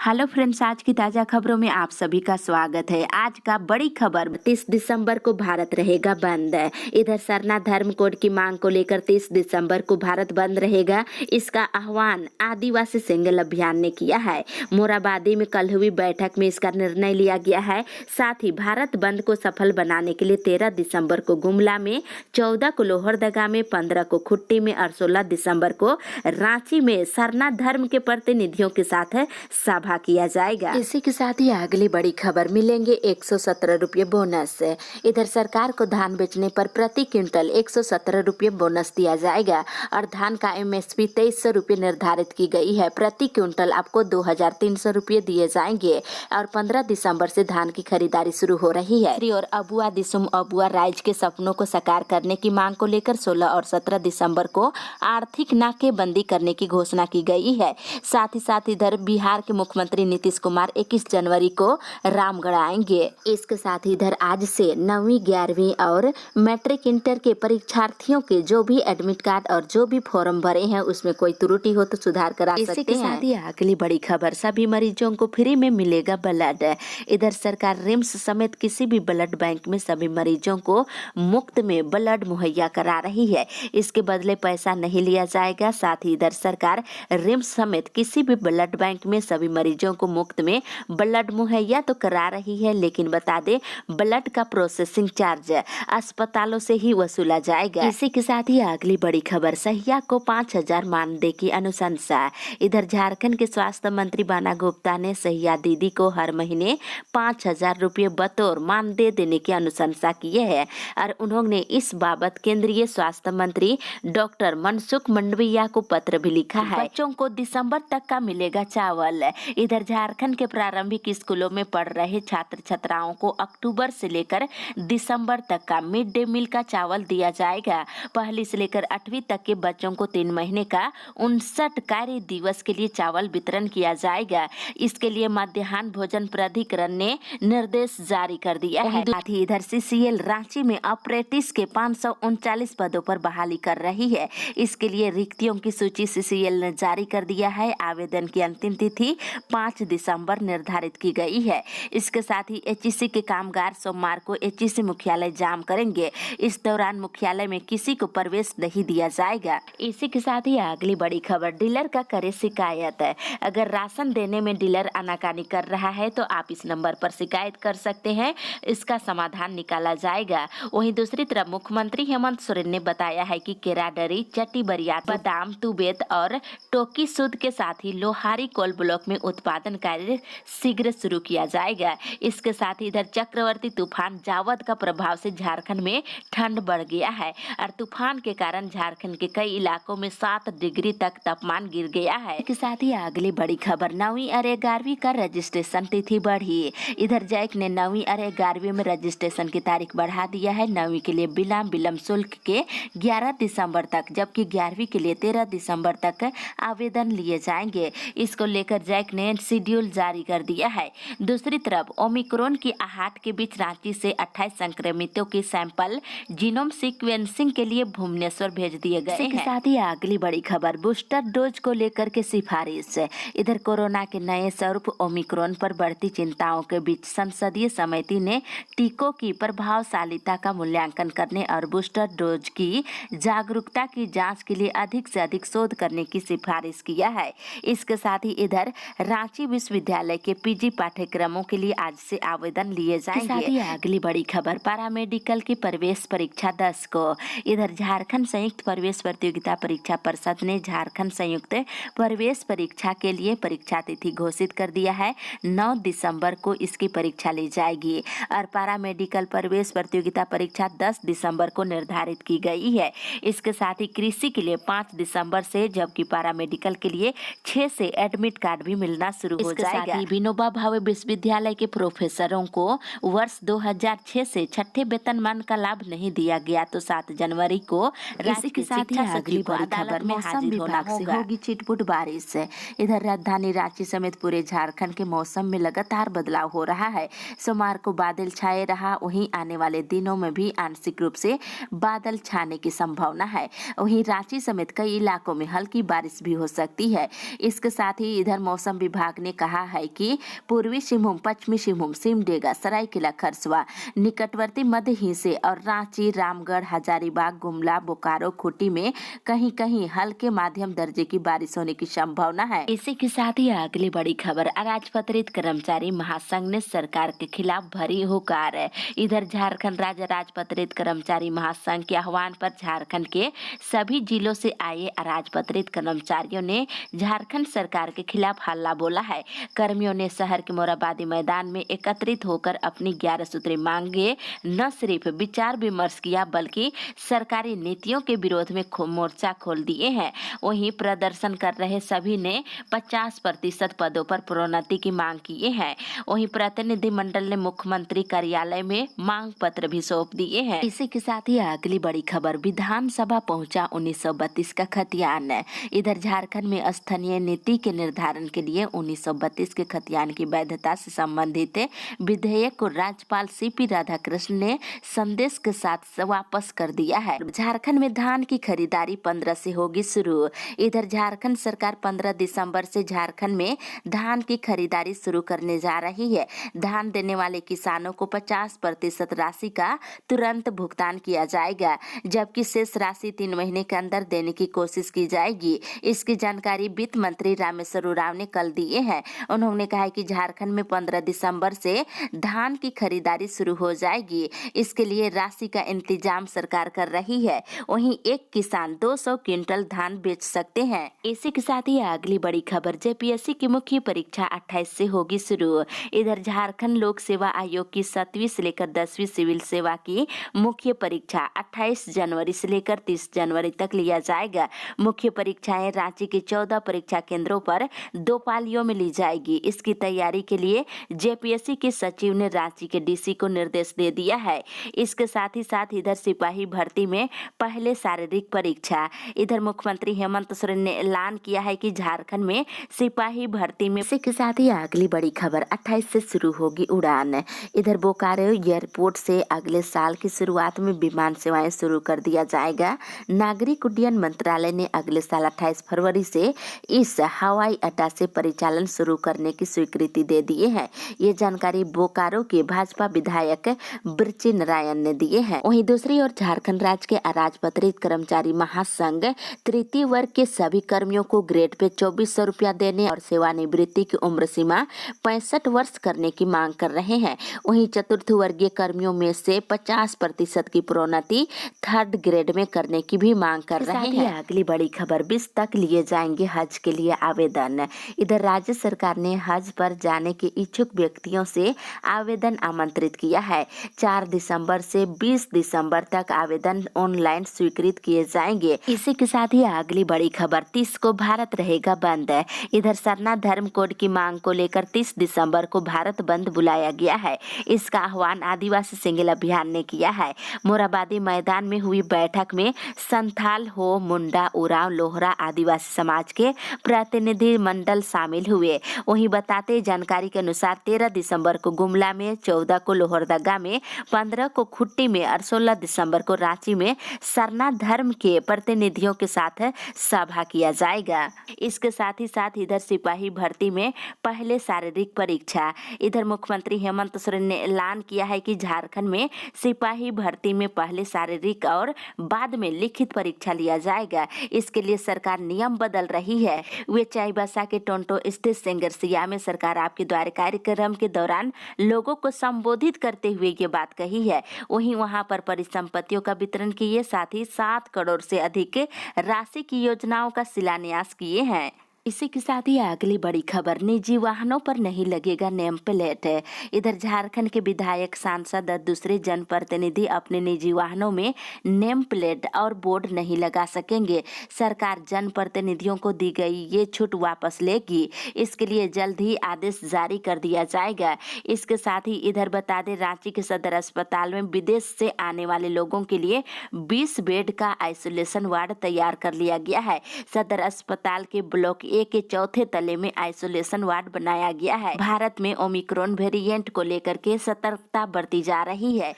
Hello friends, आज की ताज़ा खबरों में आप सभी का स्वागत है। आज का बड़ी खबर, 30 दिसंबर को भारत रहेगा बंद। इधर सरना धर्म कोड की मांग को लेकर 30 दिसंबर को भारत बंद रहेगा। इसका आह्वान आदिवासी सिंगल अभियान ने किया है। मोराबादी में कल हुई बैठक में इसका निर्णय लिया गया है। साथ ही भारत बंद को सफल बनाने के लिए 13 दिसंबर को गुमला में, 14 को लोहरदगा में, 15 को खुट्टी में और 16 दिसंबर को रांची में सरना धर्म के प्रतिनिधियों के साथ सभा किया जाएगा। इसी के साथ ही अगली बड़ी खबर, मिलेंगे 117 रुपये बोनस। इधर सरकार को धान बेचने पर प्रति क्विंटल 117 रुपये बोनस दिया जाएगा और धान का एमएसपी 2300 रुपये निर्धारित की गई है। प्रति क्विंटल आपको 2300 रुपये दिए जाएंगे और 15 दिसंबर से धान की खरीदारी शुरू हो रही है। और अबुआ दिसुम अबुआ राइज के सपनों को साकार करने की मांग को लेकर 16 और 17 दिसंबर को आर्थिक नाकेबंदी करने की घोषणा की गई है। साथ ही साथ इधर बिहार के मुख्यमंत्री नीतीश कुमार 21 जनवरी को रामगढ़ आएंगे। इसके साथ ही इधर आज से 9वीं 11वीं और मैट्रिक इंटर के परीक्षार्थियों के जो भी एडमिट कार्ड और जो भी फॉर्म भरे हैं उसमें कोई त्रुटि हो तो सुधार करा सकते हैं। इसी के साथ ही अगली बड़ी खबर, सभी मरीजों को फ्री में मिलेगा ब्लड। इधर सरकार रिम्स समेत किसी भी ब्लड बैंक में सभी मरीजों को मुफ्त में ब्लड मुहैया करा रही है। इसके बदले पैसा नहीं लिया जाएगा। साथ ही इधर सरकार रिम्स समेत किसी भी ब्लड बैंक में सभी मरीजों को मुफ्त में ब्लड मुहैया तो करा रही है, लेकिन बता दें ब्लड का प्रोसेसिंग चार्ज अस्पतालों से ही वसूला जाएगा। इसी के साथ ही अगली बड़ी खबर, सहिया को 5000 मानदेय की अनुशंसा। इधर झारखंड के स्वास्थ्य मंत्री बाना गुप्ता ने सहिया दीदी को हर महीने 5000 रुपये बतौर मानदेय देने की अनुशंसा की है और उन्होंने इस बाबत केंद्रीय स्वास्थ्य मंत्री डॉक्टर मनसुख मंडाविया को पत्र भी लिखा है। बच्चों को दिसंबर तक का मिलेगा चावल। इधर झारखंड के प्रारंभिक स्कूलों में पढ़ रहे छात्र छात्राओं को अक्टूबर से लेकर दिसंबर तक का मिड डे मील का चावल दिया जाएगा। पहली से लेकर 8वीं तक के बच्चों को 3 महीने का 59 कार्य दिवस के लिए चावल वितरण किया जाएगा। इसके लिए मध्याह्न भोजन प्राधिकरण ने निर्देश जारी कर दिया है। साथ ही इधर सीसीएल रांची में अप्रेंटिस के 539 पदों पर बहाली कर रही है। इसके लिए रिक्तियों की सूची सीसीएल ने जारी कर दिया है। आवेदन की अंतिम तिथि 5 दिसंबर निर्धारित की गई है। इसके साथ ही एचईसी के कामगार सोमवार को एचईसी मुख्यालय जाम करेंगे। इस दौरान मुख्यालय में किसी को प्रवेश नहीं दिया जाएगा। इसी के साथ ही अगली बड़ी खबर, डीलर का करे शिकायत। अगर राशन देने में डीलर आनाकानी कर रहा है तो आप इस नंबर पर शिकायत कर सकते हैं, इसका समाधान निकाला जाएगा। वहीं दूसरी तरफ मुख्यमंत्री हेमंत सोरेन ने बताया है कि केराडरी, चट्टी बरियात, बादाम, तुबेत और टोकी सूद के साथ ही लोहारी कोल ब्लॉक में उत्पादन कार्य शीघ्र शुरू किया जाएगा। इसके साथ ही इधर चक्रवर्ती तूफान जावद का प्रभाव से झारखंड में ठंड बढ़ गया है और तूफान के कारण झारखंड के कई इलाकों में 7 डिग्री तक तापमान गिर गया है। इसके साथ ही अगली बड़ी खबर, 9वीं और 11वीं का रजिस्ट्रेशन तिथि बढ़ी। इधर जैक ने 9वीं और 11वीं में रजिस्ट्रेशन की तारीख बढ़ा दिया है। 9वीं के लिए बिना विलंब शुल्क के 11 दिसंबर तक, जबकि 11वीं के लिए 13 दिसंबर तक आवेदन लिए जाएंगे। इसको लेकर जैक ने शेड्यूल जारी कर दिया है। दूसरी तरफ ओमिक्रॉन की आहट के बीच रांची से 28 संक्रमितों के सैंपल जीनोम सीक्वेंसिंग के लिए भुवनेश्वर भेज दिए गए हैं। इसके साथ ही अगली बड़ी खबर, बूस्टर डोज को लेकर के सिफारिश। इधर कोरोना के नए स्वरूप ओमिक्रॉन पर बढ़ती चिंताओं के बीच संसदीय समिति ने टीकों की प्रभावशीलता का मूल्यांकन करने और बूस्टर डोज की जागरूकता की जाँच के लिए अधिक से अधिक शोध करने की सिफारिश किया है। इसके साथ ही इधर रांची विश्वविद्यालय के पीजी पाठ्यक्रमों के लिए आज से आवेदन लिए जाएंगे। साथ ही अगली बड़ी खबर, पैरामेडिकल की प्रवेश परीक्षा 10 को। इधर झारखंड संयुक्त प्रवेश प्रतियोगिता परीक्षा परिषद ने झारखंड संयुक्त प्रवेश परीक्षा के लिए परीक्षा तिथि घोषित कर दिया है। 9 दिसंबर को इसकी परीक्षा ली जाएगी और पैरामेडिकल प्रवेश प्रतियोगिता परीक्षा 10 दिसंबर को निर्धारित की गई है। इसके साथ ही कृषि के लिए 5 दिसंबर से, जबकि पैरामेडिकल के लिए 6 से एडमिट कार्ड भी मिलना शुरू हो जाएगा। विनोबा भावे विश्वविद्यालय के प्रोफेसरों को वर्ष 2006 से छठे वेतनमान का लाभ नहीं दिया गया तो 7 जनवरी को इसी के साथ ही अगली बड़ी खबर, मौसम विभाग से होगी छिटपुट बारिश। इधर राजधानी रांची समेत पूरे झारखंड के मौसम में लगातार बदलाव हो रहा है। सोमवार को बादल छाए रहा, वहीं आने वाले दिनों में भी आंशिक रूप से बादल छाने की संभावना है। वहीं रांची समेत कई इलाकों में हल्की बारिश भी हो सकती है। इसके साथ ही इधर मौसम विभाग विभाग ने कहा है कि पूर्वी सिंहभूम, पश्चिमी सिंहभूम, सिमडेगा, सरायकेला खरसुआ, निकटवर्ती मध्य हिस्से और रांची, रामगढ़, हजारीबाग, गुमला, बोकारो, खूंटी में कहीं कहीं हल्के माध्यम दर्जे की बारिश होने की संभावना है। इसी के साथ ही अगली बड़ी खबर, अराजपत्रित कर्मचारी महासंघ ने सरकार के खिलाफ भरी हुकार। इधर झारखंड राज्य अराजपत्रित कर्मचारी महासंघ के आह्वान पर झारखंड के सभी जिलों से आए अराजपत्रित कर्मचारियों ने झारखंड सरकार के खिलाफ हल्ला बोला है। कर्मियों ने शहर के मोराबादी मैदान में एकत्रित होकर अपनी 11 सूत्री मांगे न सिर्फ विचार विमर्श किया बल्कि सरकारी नीतियों के विरोध में मोर्चा खोल दिए हैं। वहीं प्रदर्शन कर रहे सभी ने 50% पदों पर प्रोन्नति की मांग किए हैं। वहीं प्रतिनिधिमंडल ने मुख्यमंत्री कार्यालय में मांग पत्र भी सौंप दिए हैं। इसी के साथ ही अगली बड़ी खबर, विधानसभा पहुंचा 1932 का खतियान। इधर झारखंड में स्थानीय नीति के निर्धारण के लिए 1932 के खतियान की वैधता से संबंधित विधेयक को राज्यपाल सीपी राधाकृष्णन ने संदेश के साथ वापस कर दिया है। झारखंड में धान की खरीदारी 15 से होगी शुरू। इधर झारखंड सरकार 15 दिसंबर से झारखंड में धान की खरीदारी शुरू करने जा रही है। धान देने वाले किसानों को 50% राशि का तुरंत भुगतान किया जाएगा, जबकि शेष राशि 3 महीने के अंदर देने की कोशिश की जाएगी। इसकी जानकारी वित्त मंत्री रामेश्वर उरांव ने कल दिए हैं। उन्होंने कहा है कि झारखंड में 15 दिसंबर से धान की खरीदारी शुरू हो जाएगी। इसके लिए राशि का इंतजाम सरकार कर रही है। वहीं एक किसान 200 क्विंटल धान बेच सकते हैं। इसी के साथ ही अगली बड़ी खबर, जेपीएससी की मुख्य परीक्षा 28 से होगी शुरू। इधर झारखंड लोक सेवा आयोग की 7वीं से लेकर 10वीं सिविल सेवा की मुख्य परीक्षा 28 जनवरी से लेकर 30 जनवरी तक लिया जाएगा। मुख्य परीक्षाएं रांची के 14 परीक्षा केंद्रों पर 2 पालियों में ली जाएगी। इसकी तैयारी के लिए जेपीएससी के सचिव ने रांची के डीसी को निर्देश दे दिया है। इसके साथ ही इधर सिपाही भर्ती में पहले शारीरिक परीक्षा। इधर मुख्यमंत्री हेमंत सोरेन ने ऐलान किया है कि झारखंड में सिपाही भर्ती में। इसी के साथ ही अगली बड़ी खबर, 28 से शुरू होगी उड़ान। इधर बोकारो एयरपोर्ट से अगले साल की शुरुआत में विमान सेवाएं शुरू कर दिया जाएगा। नागरिक उड्डयन मंत्रालय ने अगले साल 28 फरवरी से इस हवाई अड्डा से परिचालन शुरू करने की स्वीकृति दे दी है। ये जानकारी बोकारो के भाजपा विधायक बृची नारायण ने दिए हैं। वहीं दूसरी ओर झारखंड राज्य के अराजपत्रित कर्मचारी महासंघ तृतीय वर्ग के सभी कर्मियों को ग्रेड पे 2400 रुपया देने और सेवानिवृत्ति की उम्र सीमा 65 वर्ष करने की मांग कर रहे हैं। वहीं चतुर्थ वर्गीय कर्मियों में से 50% की प्रोन्नति 3rd ग्रेड में करने की भी मांग कर रहे हैं। अगली बड़ी खबर, 20 तक लिए जाएंगे हज के लिए आवेदन। इधर राज्य सरकार ने हज पर जाने के इच्छुक व्यक्तियों से आवेदन आमंत्रित किया है। 4 दिसंबर से 20 दिसंबर तक आवेदन ऑनलाइन स्वीकृत किए जाएंगे। इसी के साथ ही अगली बड़ी खबर, 30 को भारत रहेगा बंद। इधर सरना धर्म कोड की मांग को लेकर 30 दिसंबर को भारत बंद बुलाया गया है। इसका आह्वान आदिवासी सिंगल अभियान ने किया है। मोराबादी मैदान में हुई बैठक में संथाल, हो, मुंडा, उरांव, लोहरा आदिवासी समाज के प्रतिनिधि मंडल शामिल हुए। वहीं बताते जानकारी के अनुसार 13 दिसंबर को गुमला में, 14 को लोहरदगा में, 15 को खूंटी में और 16 दिसंबर को रांची में सरना धर्म के प्रतिनिधियों के साथ सभा किया जाएगा। इसके साथ ही इधर सिपाही भर्ती में पहले शारीरिक परीक्षा। इधर मुख्यमंत्री हेमंत सोरेन ने ऐलान किया है कि झारखंड में सिपाही भर्ती में पहले शारीरिक और बाद में लिखित परीक्षा लिया जाएगा। इसके लिए सरकार नियम बदल रही है। वे चाईबासा के टोंटो स्थित सेंगरसिया में सरकार आपके द्वार कार्यक्रम के दौरान लोगों को संबोधित करते हुए ये बात कही है। वहीं वहां पर परिसंपत्तियों का वितरण किए, साथ ही 7 करोड़ से अधिक राशि की योजनाओं का शिलान्यास किए हैं। इसी के साथ ही अगली बड़ी खबर, निजी वाहनों पर नहीं लगेगा नेम प्लेट। इधर झारखंड के विधायक, सांसद और दूसरे जनप्रतिनिधि अपने निजी वाहनों में नेम प्लेट और बोर्ड नहीं लगा सकेंगे। सरकार जनप्रतिनिधियों को दी गई ये छूट वापस लेगी। इसके लिए जल्द ही आदेश जारी कर दिया जाएगा। इसके साथ ही इधर बता दें, रांची के सदर अस्पताल में विदेश से आने वाले लोगों के लिए 20 बेड का आइसोलेशन वार्ड तैयार कर लिया गया है। सदर अस्पताल के ब्लॉक ए के 4थे तले में आइसोलेशन वार्ड बनाया गया है। भारत में ओमिक्रॉन वेरिएंट को लेकर के सतर्कता बरती जा रही है।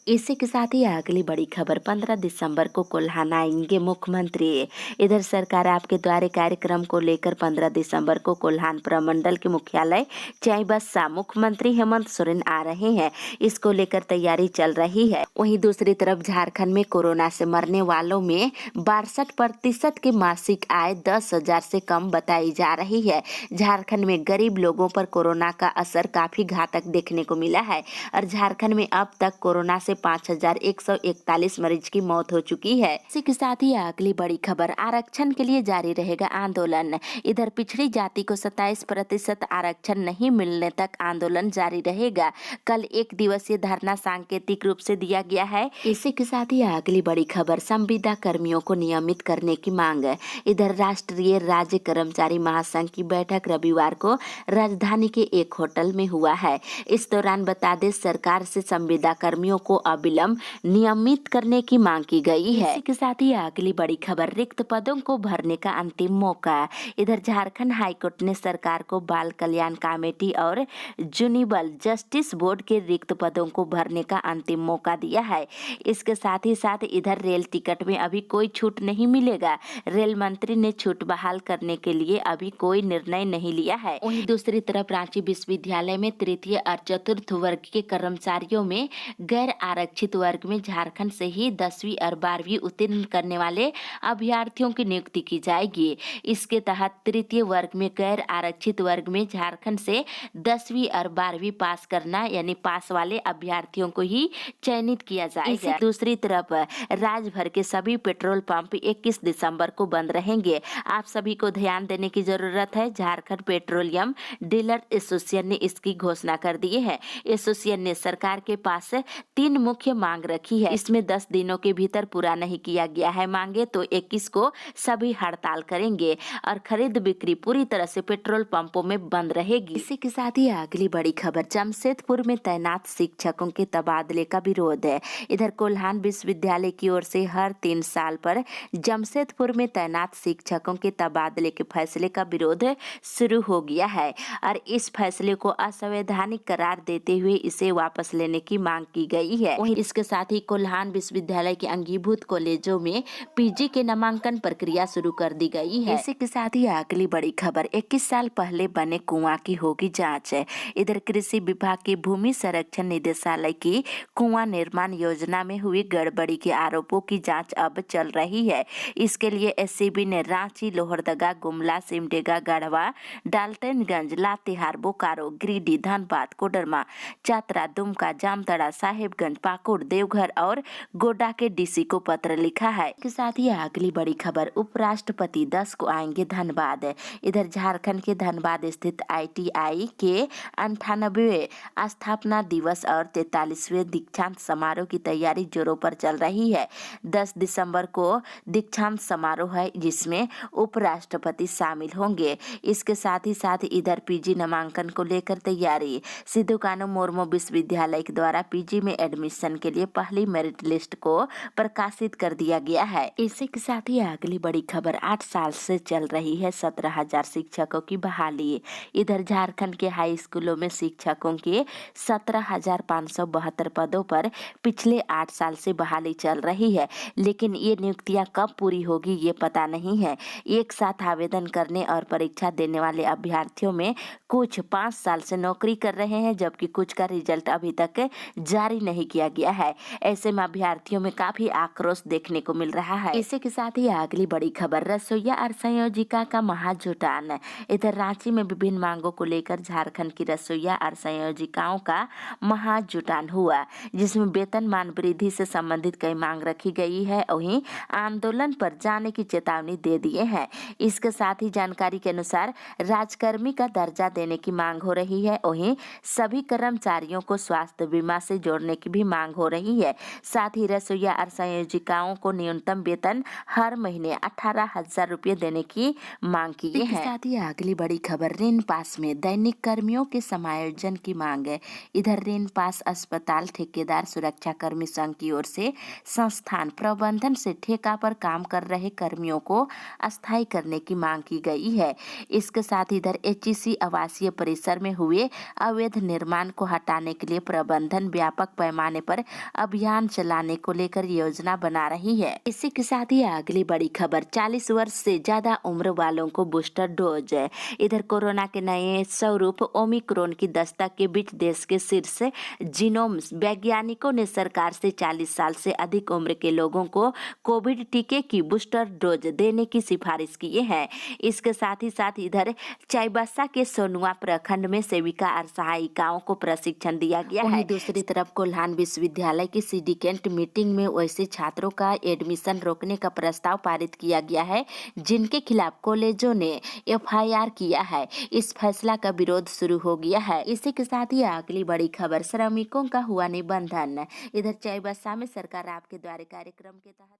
इसी के साथ ही अगली बड़ी खबर 15 दिसंबर को कोल्हान आएंगे मुख्यमंत्री। इधर सरकार आपके द्वारे कार्यक्रम को लेकर 15 दिसंबर को कोल्हान प्रमंडल के मुख्यालय चाईबासा मुख्यमंत्री हेमंत सोरेन आ रहे हैं। इसको लेकर तैयारी चल रही है। वहीं दूसरी तरफ झारखंड में कोरोना से मरने वालों में 62% की मासिक आय 10,000 से कम बताई जा रही है। झारखंड में गरीब लोगों पर कोरोना का असर काफी घातक देखने को मिला है और झारखंड में अब तक कोरोना से 5,141 मरीज की मौत हो चुकी है। इसी के साथ ही अगली बड़ी खबर आरक्षण के लिए जारी रहेगा आंदोलन। इधर पिछड़ी जाति को 27% आरक्षण नहीं मिलने तक आंदोलन जारी रहेगा। कल 1 दिवसीय धरना सांकेतिक रूप से दिया गया है। इसी के साथ ही अगली बड़ी खबर संविदा कर्मियों को नियमित करने की मांग है। इधर राष्ट्रीय राज्य कर्मचारी महासंघ की बैठक रविवार को राजधानी के एक होटल में हुआ है। इस दौरान बता दें सरकार से संविदा कर्मियों को अविलंब नियमित करने की मांग की गई है। इसी के साथ ही अगली बड़ी खबर रिक्त पदों को भरने का अंतिम मौका। इधर झारखंड हाईकोर्ट ने सरकार को बाल कल्याण कमेटी और जुनिबल जस्टिस बोर्ड के रिक्त पदों को भरने का अंतिम मौका दिया है। इसके साथ इधर रेल टिकट में अभी कोई छूट नहीं मिलेगा। रेल मंत्री ने छूट बहाल करने के लिए अभी कोई निर्णय नहीं लिया है। वहीं दूसरी तरफ रांची विश्वविद्यालय में तृतीय और चतुर्थ वर्ग के कर्मचारियों में गैर आरक्षित वर्ग में झारखंड से ही 10वीं और 12वीं उत्तीर्ण करने वाले अभ्यर्थियों की नियुक्ति की जाएगी। इसके तहत तृतीय वर्ग में गैर आरक्षित वर्ग में झारखंड से 10वीं और 12वीं पास करना यानी पास वाले अभ्यर्थियों को ही चयनित किया जाएगा। दूसरी तरफ राज्य भर के सभी पेट्रोल पंप 21 दिसंबर को बंद रहेंगे। आप सभी को ध्यान देने की जरूरत है। झारखंड पेट्रोलियम डीलर एसोसिएशन ने इसकी घोषणा कर दी है। एसोसिएशन ने सरकार के पास 3 मुख्य मांग रखी है। इसमें 10 दिनों के भीतर पूरा नहीं किया गया है मांगे तो 21 को सभी हड़ताल करेंगे और खरीद बिक्री पूरी तरह से पेट्रोल पंपों में बंद रहेगी। इसी के साथ ही अगली बड़ी खबर जमशेदपुर में तैनात शिक्षकों के तबादले का विरोध है। इधर कोल्हान विश्वविद्यालय की ओर से हर 3 साल पर जमशेदपुर में तैनात शिक्षकों के तबादले के फैसले का विरोध शुरू हो गया है और इस फैसले को असंवैधानिक करार देते हुए इसे वापस लेने की मांग की गई है। वहीं इसके साथ ही कोल्हान विश्वविद्यालय के अंगीभूत कॉलेजों में पीजी के नामांकन प्रक्रिया शुरू कर दी गई है। इसी के साथ ही अगली बड़ी खबर 21 साल पहले बने कुआं की होगी जांच। इधर कृषि विभाग की भूमि संरक्षण निदेशालय की कुआं निर्माण योजना में हुई गड़बड़ी के आरोपों की जांच अब चल रही है। इसके लिए एससीबी ने रांची, लोहरदगा, गुमला, सिमडेगा, गढ़वा, डाल्टनगंज, लातेहार, बोकारो, गिरिडीह, धनबाद, कोडरमा, चतरा, दुमका, जामताड़ा, साहेबगंज, पाकुड़, देवघर और गोड्डा के डीसी को पत्र लिखा है। इसके साथ ही अगली बड़ी खबर उपराष्ट्रपति 10 को आएंगे धनबाद। इधर झारखंड के धनबाद स्थित आईटीआई के 98वें स्थापना दिवस और 43वें दीक्षांत समारोह की तैयारी जोरों पर चल रही है। 10 दिसंबर को दीक्षांत समारोह है जिसमें उपराष्ट्रपति शामिल होंगे। इसके साथ ही इधर पीजी नामांकन को लेकर तैयारी। सिद्धू कानू मुर्मू विश्वविद्यालय के द्वारा पीजी में एडमिशन के लिए पहली मेरिट लिस्ट को प्रकाशित कर दिया गया है। इसी के साथ ही अगली बड़ी खबर 8 साल से चल रही है 17,000 शिक्षकों की बहाली। इधर झारखंड के हाई स्कूलों में शिक्षकों के 17,572 पदों पर पिछले 8 साल से बहाली चल रही है, लेकिन ये नियुक्तियां कब पूरी होगी ये पता नहीं है। एक साथ आवेदन करने और परीक्षा देने वाले अभ्यर्थियों में कुछ 5 साल से नौकरी कर रहे हैं जबकि कुछ का रिजल्ट अभी तक जारी नहीं किया गया है। ऐसे में अभ्यर्थियों में काफी आक्रोश देखने को मिल रहा है। इसी के साथ ही अगली बड़ी खबर रसोइया और संयोजिका का महाजुटान। इधर रांची में विभिन्न मांगों को लेकर झारखंड की रसोइया और संयोजिकाओं का महाजुटान हुआ, जिसमें वेतनमान वृद्धि से संबंधित कई मांग रखी गई है। वहीं आंदोलन पर जाने की चेतावनी दे दिए हैं। इसके साथ ही जानकारी के अनुसार राजकर्मी का दर्जा देने की मांग हो रही है। वहीं सभी कर्मचारियों को स्वास्थ्य बीमा से जोड़ने की भी मांग हो रही है। साथ ही रसोइया और संयोजिकाओं को न्यूनतम वेतन हर महीने 18,000 रुपये देने की मांग की है। साथ ही अगली बड़ी खबर ऋण पास में दैनिक कर्मियों के समायोजन की मांग है। इधर ऋण पास अस्पताल ठेकेदार सुरक्षा कर्मी संघ की ओर से संस्थान प्रबंधन से ठेका पर काम कर रहे कर्मियों को अस्थायी करने की मांग की गई है। इसके साथ इधर एचईसी आवासीय परिसर में हुए अवैध निर्माण को हटाने के लिए प्रबंधन व्यापक पैमाने बढ़ाने पर अभियान चलाने को लेकर योजना बना रही है। इसी के साथ ही अगली बड़ी खबर, 40 वर्ष से ज्यादा उम्र वालों को बूस्टर डोज। इधर कोरोना के नए स्वरूप ओमिक्रॉन की दस्तक के बीच देश के शीर्ष जीनोम वैज्ञानिकों ने सरकार से 40 साल से अधिक उम्र के लोगों को कोविड टीके की बूस्टर डोज देने की सिफारिश की है। इसके साथ ही इधर चाईबासा के सोनुआ प्रखंड में सेविका और सहायिकाओं को प्रशिक्षण दिया गया है। दूसरी तरफ कोल्हान विश्वविद्यालय की सिंडिकेट मीटिंग में वैसे छात्रों का एडमिशन रोकने का प्रस्ताव पारित किया गया है जिनके खिलाफ कॉलेजों ने एफआईआर किया है। इस फैसला का विरोध शुरू हो गया है। इसी के साथ ही अगली बड़ी खबर, श्रमिकों का हुआ निबंधन। इधर चाईबासा में सरकार आपके द्वारा कार्यक्रम के तहत